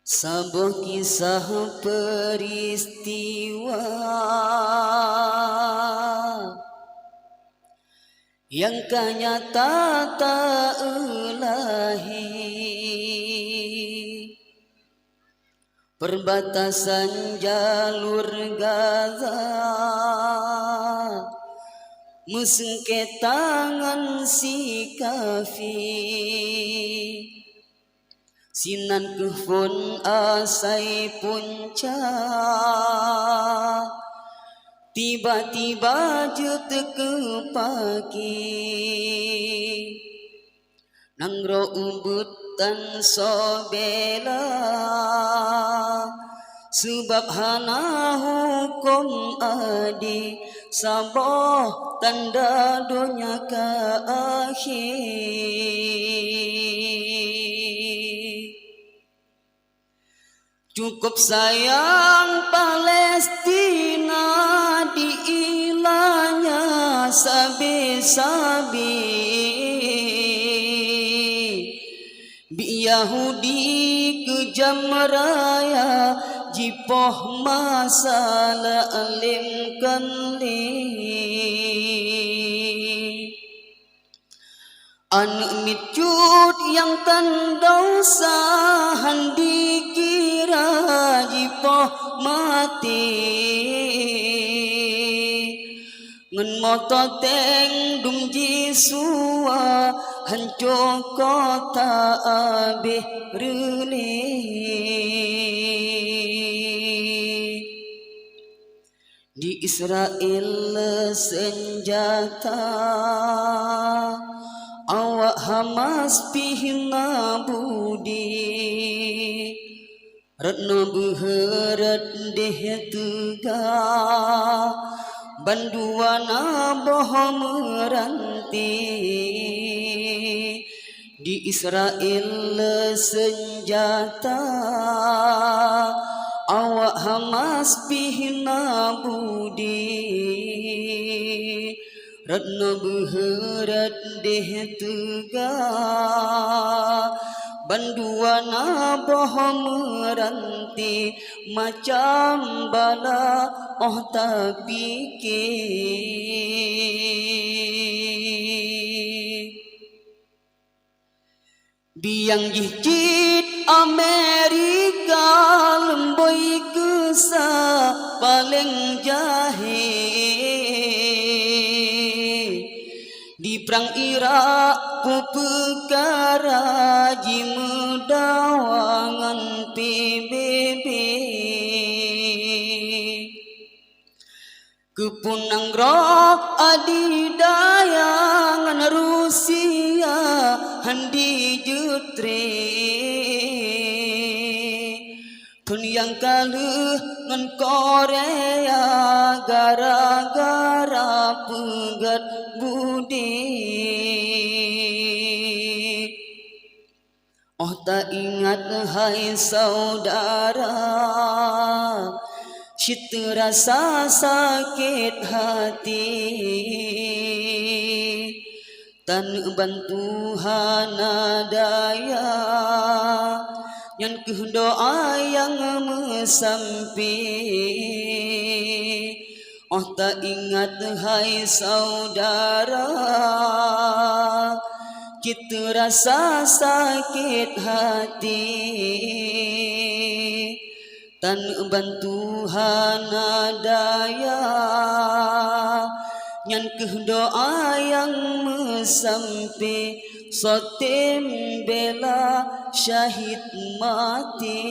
Sebuah kisah peristiwa yang kanyata tak ilahi, perbatasan jalur Gaza, mesengketangan si kafir. Sinan kehfon asai punca, tiba-tiba je teke pagi, nangro ubutan sobela, sebab hana hukum adi, sabah tanda dunia ke akhir. Cukup sayang Palestina diilanya sabi-sabi, bi Yahudi kejam raya jipoh masalah alim kanli. Anu mitcut yang tandosa handi kira jipoh mati, ngen moto teng dung jisua hancur kota abih ruli. Di Israel senjata, awak Hamas pihna budi, retno beherat deh tega, banduana boh meranti. Di Israel senjata, awak Hamas pihna budi, retno beherat deh tega, banduana boh meranti, macam bala oh tak pikir. Biang jijit Amerika lemboi kesa paling jahil, di perang Irak ku perkara jimedawangan PBB, kepunang roh adidayangan Rusia handi jutre, pun yang kaluh ngan Korea gara-gara pegat budi. Oh tak ingat hai saudara, cita rasa sakit hati, tan bantuan daya, yang doa yang mesampi. Oh tak ingat hai saudara, kita rasa sakit hati, tan bantuan daya, yang doa yang mesampi, sotem bela syahid mati.